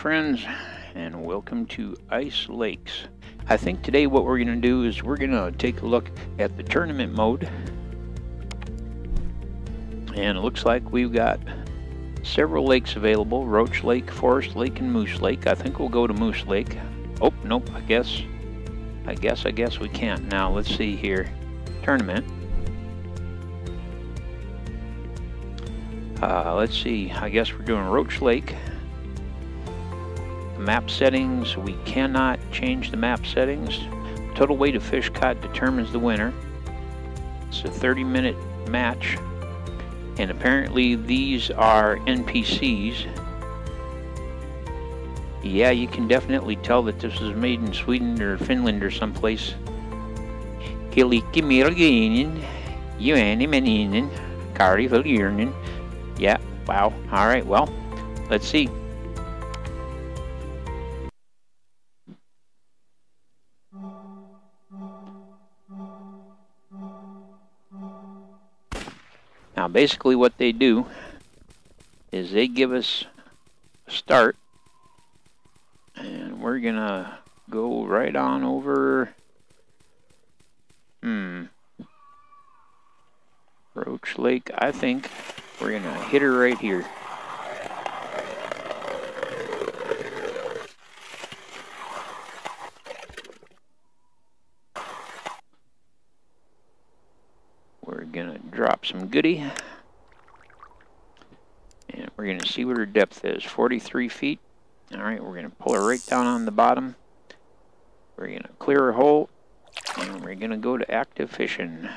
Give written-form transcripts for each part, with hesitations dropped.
friends, and welcome to Ice Lakes. I think today what we're going to do is we're going to take a look at the tournament mode. And it looks like we've got several lakes available: Roach Lake, Forest Lake, and Moose Lake. I think we'll go to Moose Lake. Oh, nope, I guess we can't. Now, let's see here. Tournament. Let's see, I guess we're doing Roach Lake. The map settings, we cannot change the map settings. Total weight of fish caught determines the winner. It's a 30-minute match, and apparently these are NPCs. Yeah, you can definitely tell that this was made in Sweden or Finland or someplace. Yeah, wow. Alright, well, let's see. Now, basically what they do is they give us a start, and we're gonna go right on over. Roach Lake, I think we're gonna hit her right here. We're gonna drop some goodie, and we're gonna see what her depth is. 43 feet. All right, we're gonna pull her right down on the bottom. We're gonna clear her hole, and we're gonna go to active fishing.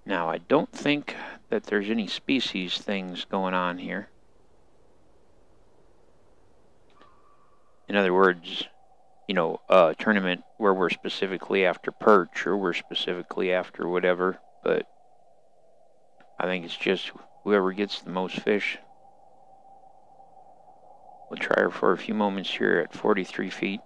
Now, I don't think that there's any species things going on here. In other words, you know, a tournament where we're specifically after perch or we're specifically after whatever, but I think it's just whoever gets the most fish. We'll try her for a few moments here at 43 feet.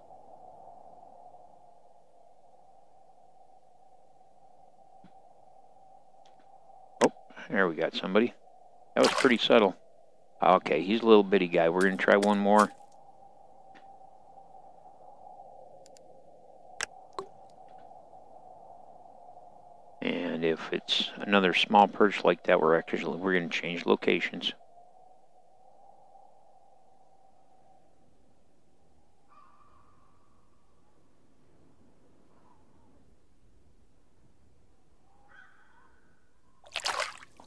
There we got somebody. That was pretty subtle. Okay, he's a little bitty guy. We're going to try one more. And if it's another small perch like that, we're going to change locations.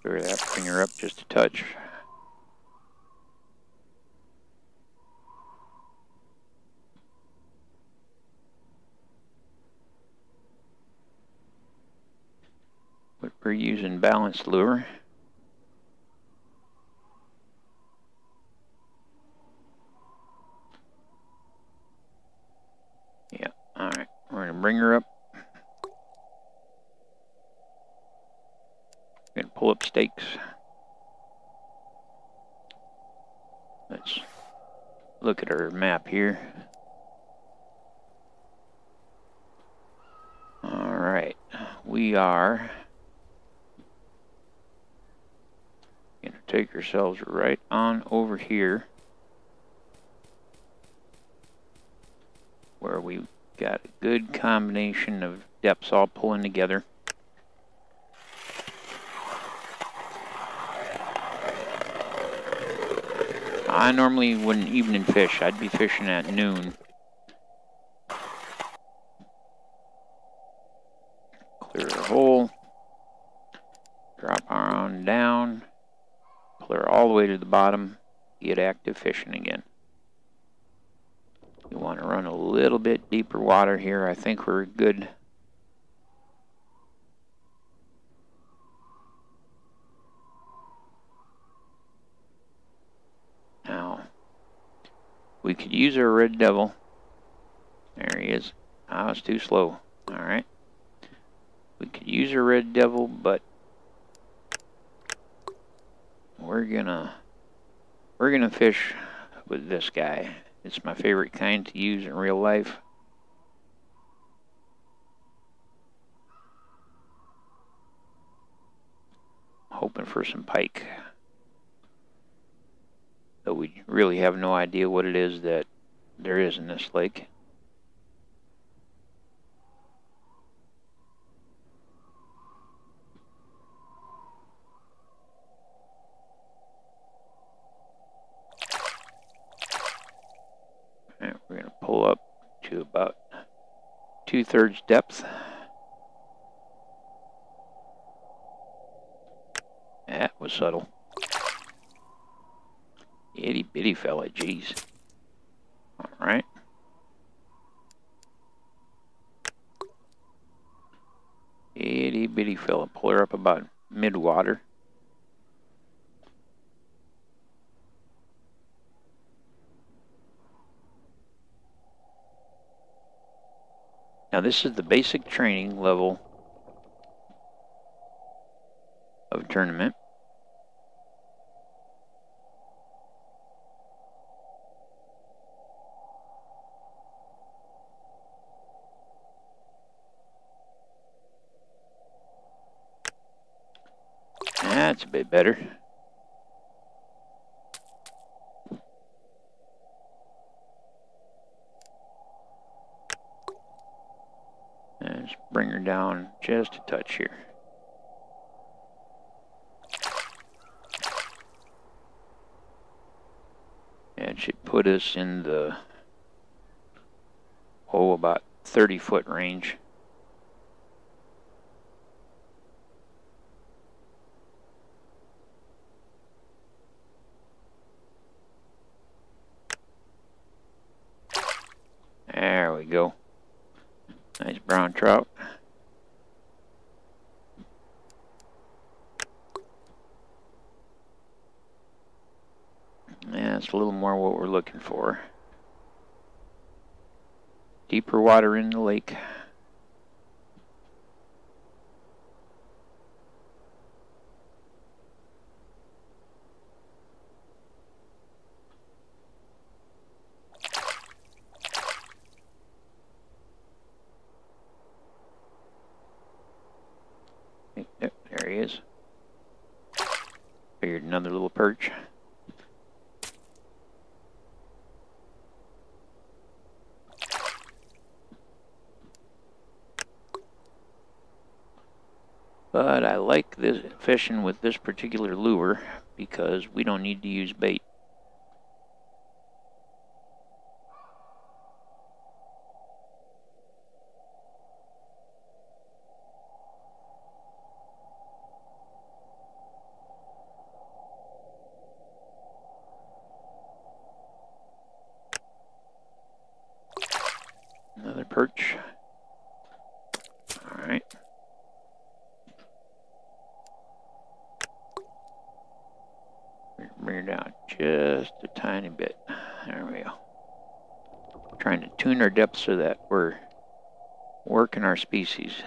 Clear that, bring her up just a touch. But we're using balanced lure. Yeah, alright, we're going to bring her up. We're going to pull up stakes. Let's look at our map here. Alright, we are going to take ourselves right on over here where we got a good combination of depths all pulling together. I normally wouldn't evening fish. I'd be fishing at noon. Clear the hole. Drop her on down. Pull her all the way to the bottom. Get active fishing again. You want to run a little bit deeper water here. I think we're good. Now, we could use our red devil. There he is. Oh, it's too slow. Alright. We could use our red devil, but we're gonna fish with this guy. It's my favorite kind to use in real life. Hoping for some pike. But we really have no idea what it is that there is in this lake. And we're going to pull up to about 2/3 depth. That was subtle. Itty bitty fella, geez. Alright. Itty bitty fella. Pull her up about mid-water. Now this is the basic training level of a tournament. That's a bit better. Let's bring her down just a touch here. That should put us in the, about 30-foot range. There we go. Nice brown trout. Yeah, it's a little more what we're looking for. Deeper water in the lake. Yep, there he is. Figured another little perch. But I like this fishing with this particular lure because we don't need to use bait. Another perch. All right. Bring her down just a tiny bit. There we go. Trying to tune our depth so that we're working our species.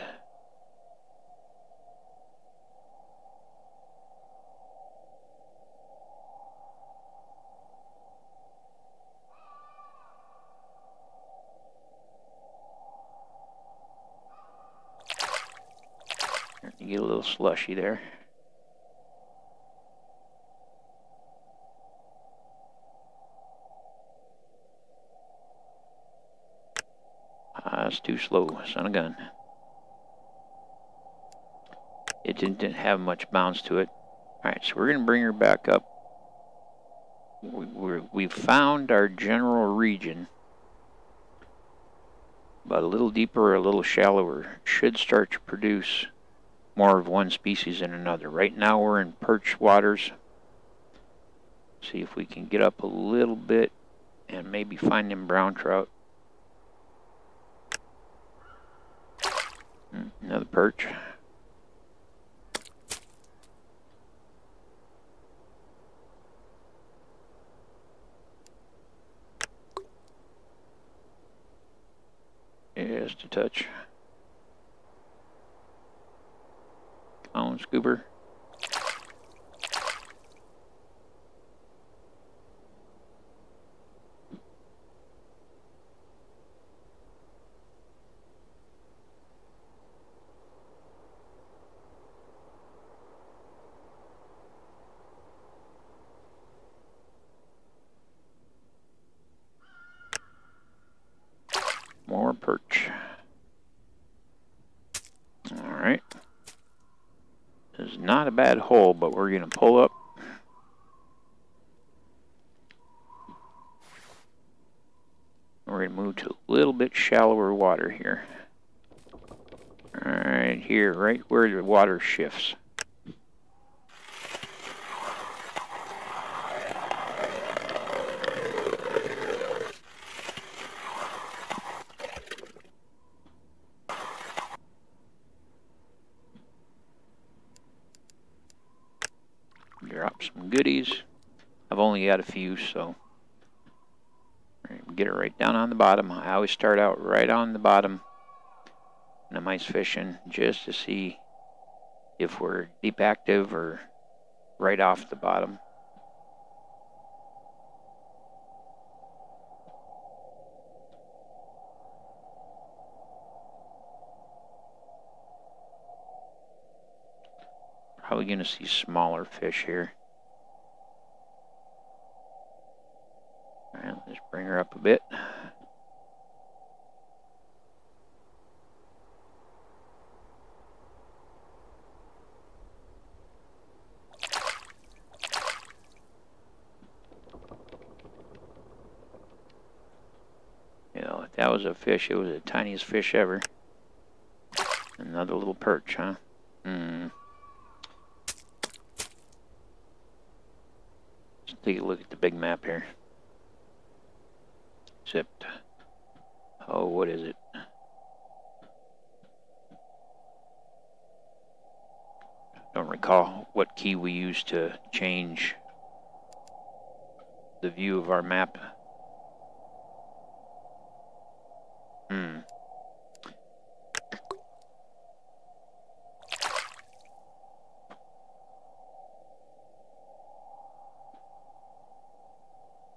You get a little slushy there. That's too slow, son of a gun. It didn't have much bounce to it. Alright, so we're going to bring her back up. We've found our general region. But a little deeper or a little shallower should start to produce more of one species than another. Right now we're in perch waters. See if we can get up a little bit and maybe find them brown trout. Another perch. Just a touch. Come on, scooper. more perch. Alright. This is not a bad hole, but we're going to pull up. We're going to move to a little bit shallower water here. Alright, here, right where the water shifts. Drop some goodies. I've only got a few, so get it right down on the bottom. I always start out right on the bottom when I'm ice fishing, just to see if we're deep active or right off the bottom. Probably going to see smaller fish here. Alright, let's bring her up a bit. You know, if that was a fish, it was the tiniest fish ever. Another little perch, huh? Let's take a look at the big map here. Except, oh, what is it? Don't recall what key we used to change the view of our map.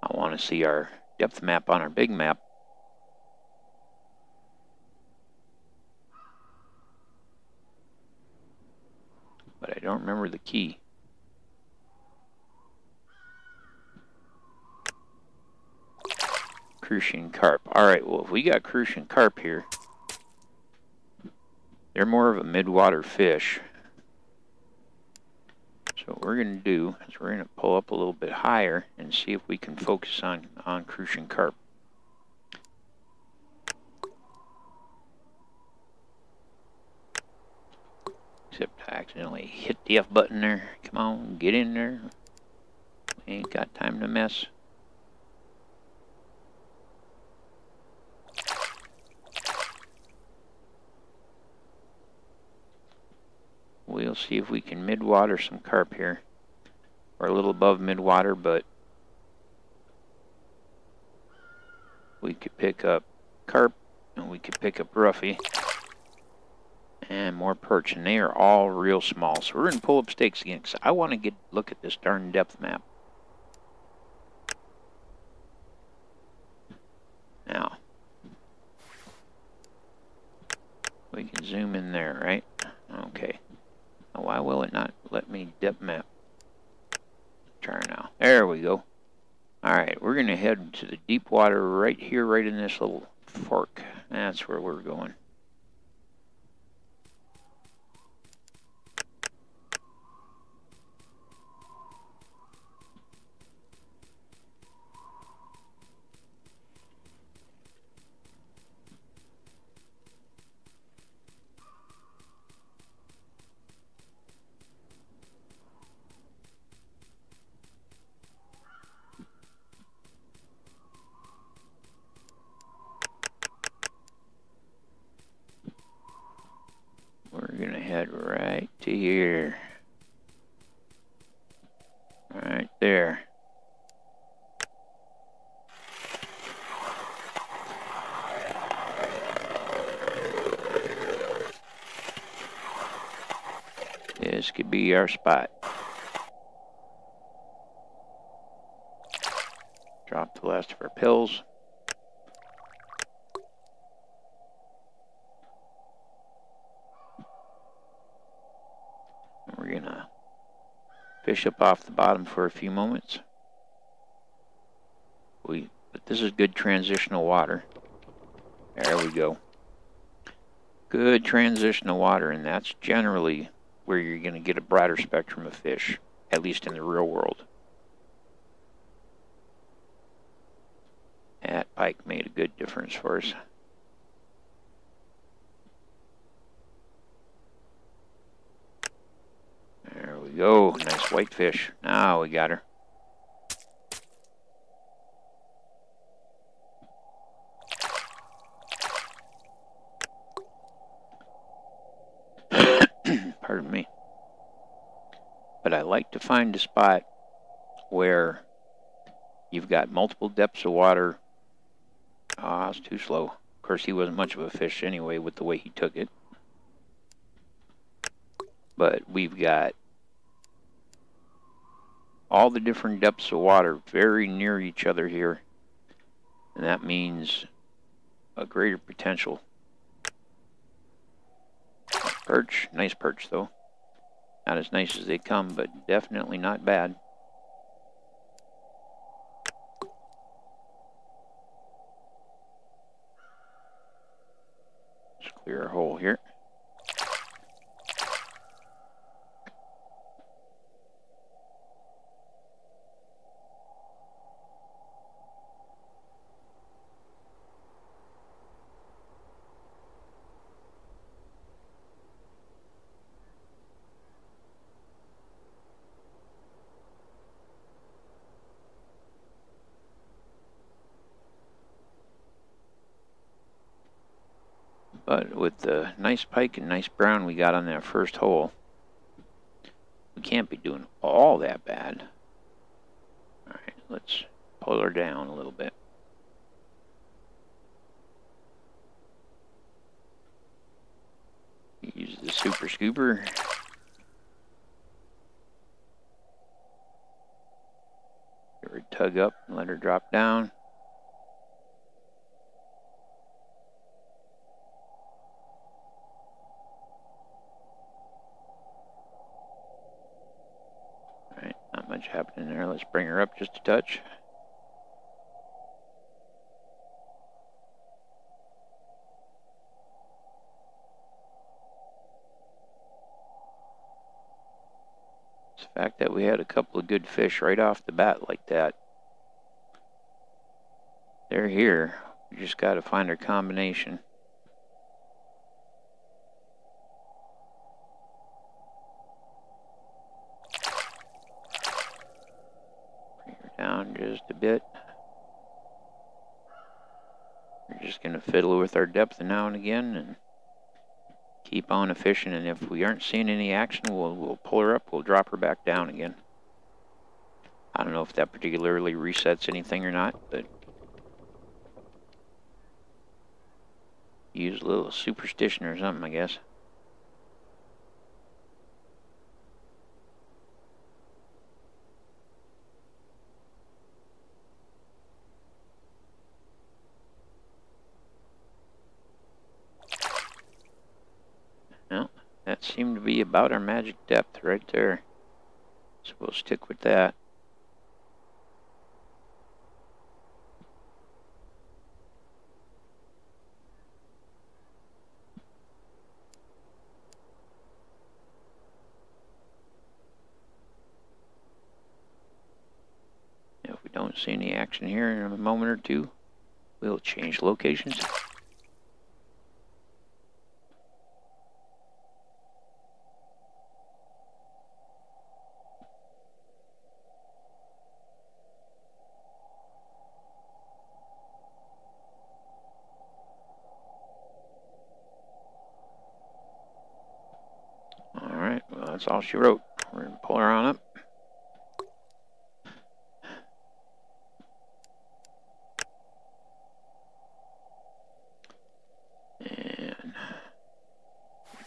I want to see our depth map on our big map. But I don't remember the key. Crucian carp. Alright, well, if we got Crucian carp here, they're more of a mid-water fish. So what we're going to do is we're going to pull up a little bit higher and see if we can focus on Crucian carp. Except I accidentally hit the F button there. Come on, get in there. We ain't got time to mess. We'll see if we can mid-water some carp here. We're a little above mid-water, but we could pick up carp and we could pick up Ruffe and more perch, and they are all real small. So we're going to pull up stakes again because I want to look at this darn depth map. Now, we can zoom in there, right? Okay. Now, why will it not let me depth map? Try now. There we go. Alright, we're going to head to the deep water right here, right in this little fork. That's where we're going. We're gonna head right to here. Right there. This could be our spot. Drop the last of our pills. We're gonna fish up off the bottom for a few moments. But this is good transitional water. There we go. Good transition of water, and that's generally where you're going to get a broader spectrum of fish, at least in the real world. That pike made a good difference for us. There we go. Nice whitefish. Now we got her. Pardon me. But I like to find a spot where you've got multiple depths of water. Ah, it's too slow. Of course, he wasn't much of a fish anyway with the way he took it. But we've got all the different depths of water very near each other here. And that means a greater potential. Perch, nice perch though. Not as nice as they come, but definitely not bad. Let's clear our hole here. But with the nice pike and nice brown we got on that first hole, we can't be doing all that bad. Alright, let's pull her down a little bit. Use the super scooper. Give her a tug up and let her drop down. Not much happening there. Let's bring her up just a touch. It's the fact that we had a couple of good fish right off the bat like that. They're here. We just got to find our combination. Down just a bit. We're just going to fiddle with our depth now and again and keep on fishing, and if we aren't seeing any action, we'll pull her up, we'll drop her back down again. I don't know if that particularly resets anything or not, but use a little superstition or something, I guess. Well, that seemed to be about our magic depth right there. So we'll stick with that. If we don't see any action here in a moment or two, we'll change locations. Alright, well that's all she wrote. We're going to pull her on up. And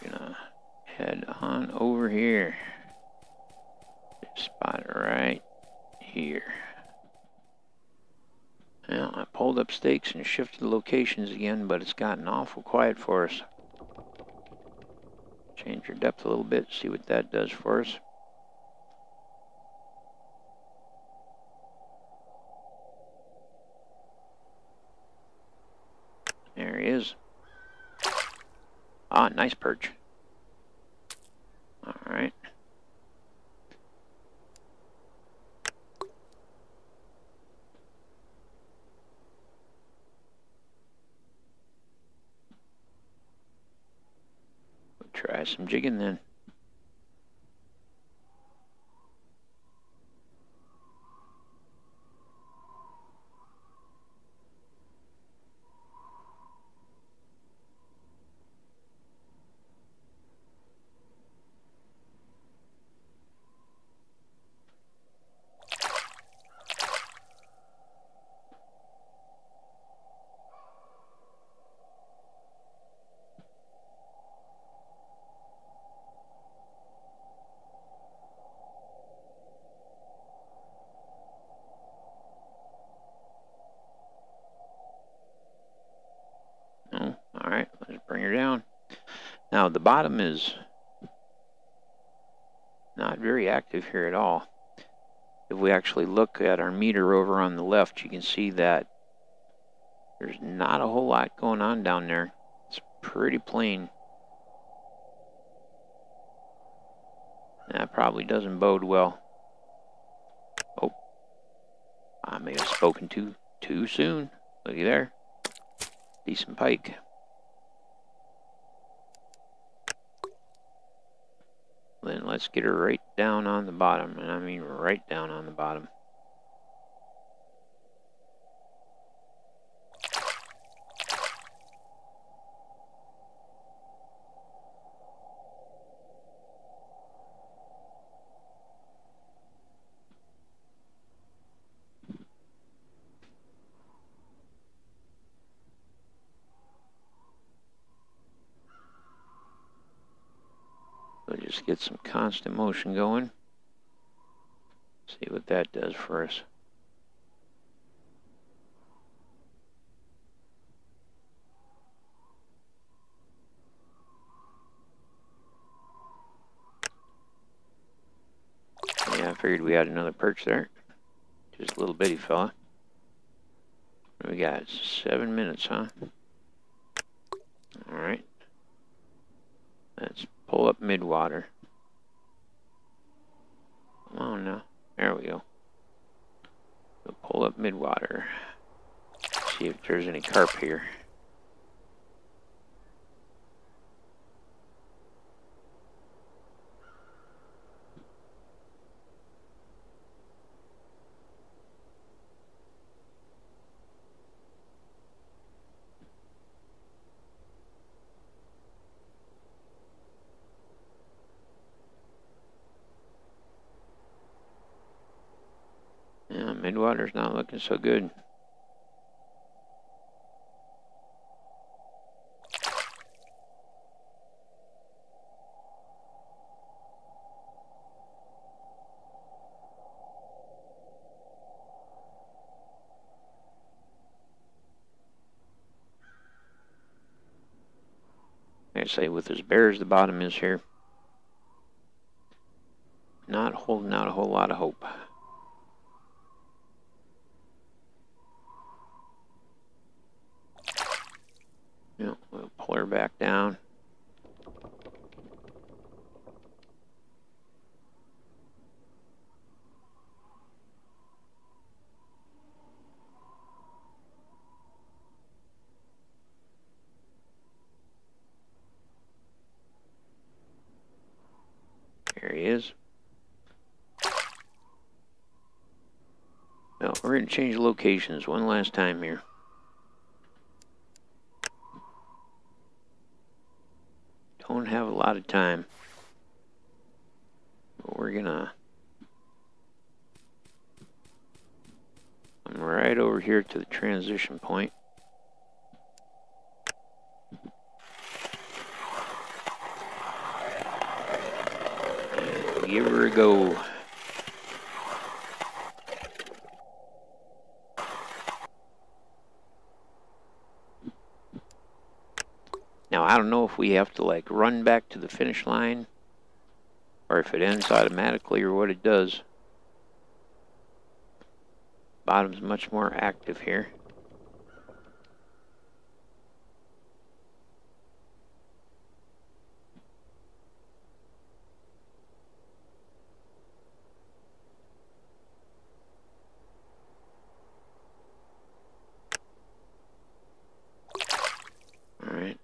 we're going to head on over here. Spot it right here. Now, I pulled up stakes and shifted locations again, but it's gotten awful quiet for us. Change your depth a little bit, see what that does for us. There There he is. Ah, nice perch. Alright. We'll try some jigging then. Oh, alright, let's bring her down. Now the bottom is not very active here at all. If we actually look at our meter over on the left, you can see that there's not a whole lot going on down there. It's pretty plain. That probably doesn't bode well. Oh, I may have spoken too soon. Looky there. Decent pike. Then let's get her right down on the bottom, and I mean right down on the bottom. We'll just get some constant motion going. See what that does for us. Yeah, I figured we had another perch there. Just a little bitty fella. We got 7 minutes, huh? Alright. Let's pull up mid-water. Come on now. There we go. We'll pull up mid-water. See if there's any carp here. Yeah, midwater's not looking so good. Like I say, with as bare as the bottom is here, not holding out a whole lot of hope. Yeah, we'll pull her back down. There he is. Well, we're going to change locations one last time here. Don't have a lot of time. But we're going to come right over here to the transition point. And give her a go. Now, I don't know if we have to like run back to the finish line or if it ends automatically or what it does. Bottom's much more active here.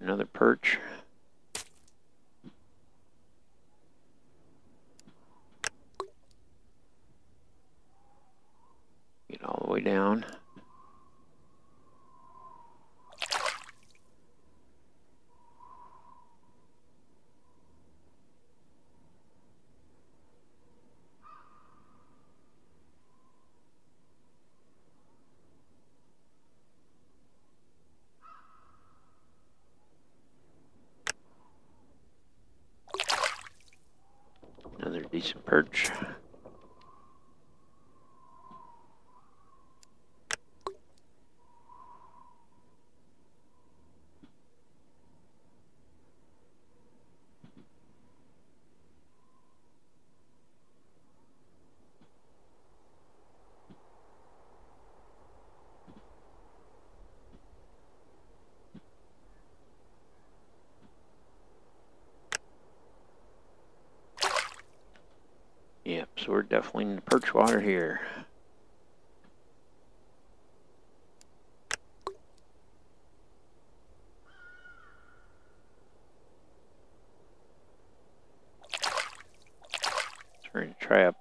Another perch. Get all the way down. Another decent perch. Yep, so we're definitely in the perch water here. So we're going to try up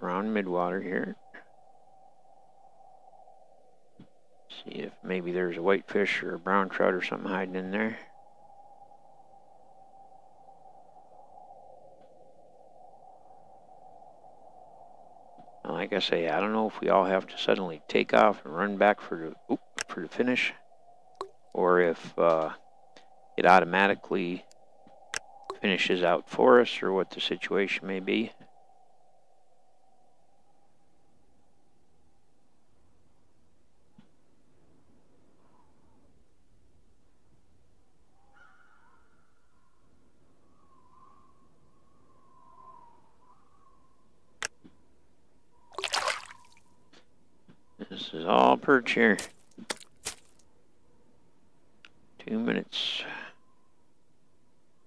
around midwater here. See if maybe there's a whitefish or a brown trout or something hiding in there. Like I say, I don't know if we all have to suddenly take off and run back for the finish, or if it automatically finishes out for us, or what the situation may be. This is all perch here. 2 minutes.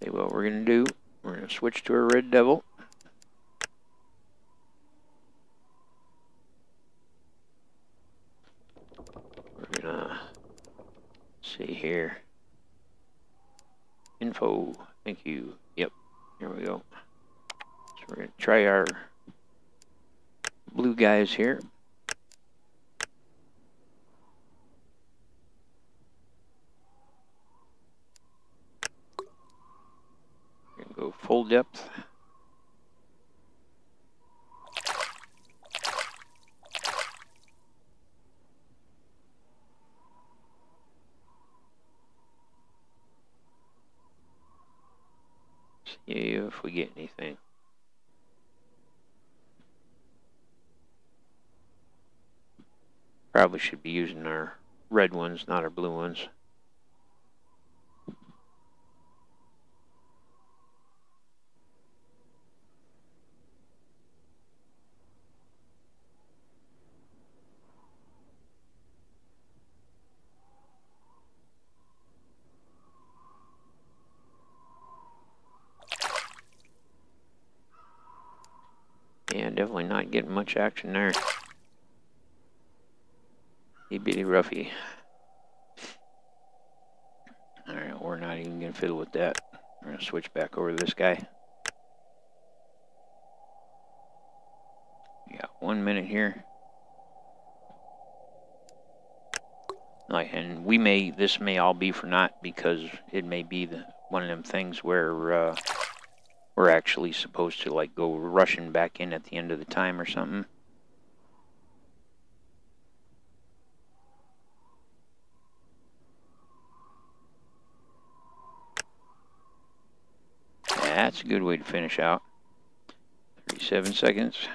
See what we're going to do. We're going to switch to a red devil. We're going to see here. Info. Thank you. Yep. Here we go. So we're going to try our blue guys here. Go full depth. See if we get anything. Probably should be using our red ones, not our blue ones. Yeah, definitely not getting much action there. Bitty Ruffe. Alright, we're not even going to fiddle with that. We're going to switch back over to this guy. We got 1 minute here. And this may all be for naught, because it may be one of them things where we're actually supposed to like go rushing back in at the end of the time or something. That's a good way to finish out. 37 seconds.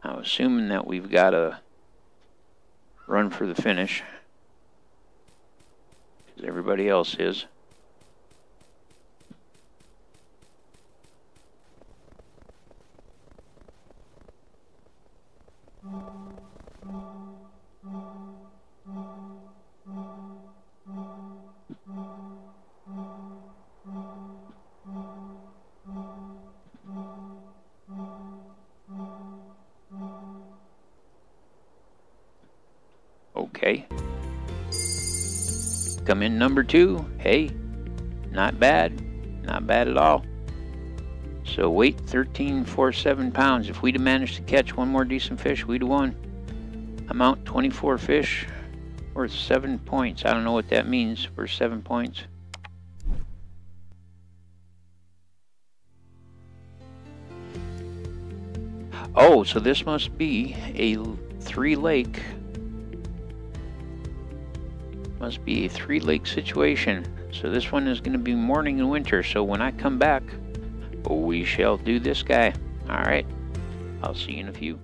I'm assuming that we've got to run for the finish, because everybody else is. Okay. Come in number 2. Hey, not bad. Not bad at all. So weight 13.47 pounds. If we'd have managed to catch one more decent fish, we'd have won. Amount 24 fish worth 7 points. I don't know what that means. Worth 7 points. Oh, so this must be a 3-lake. Must be a 3-lake situation. So this one is going to be morning and winter. So when I come back, we shall do this guy. Alright. I'll see you in a few.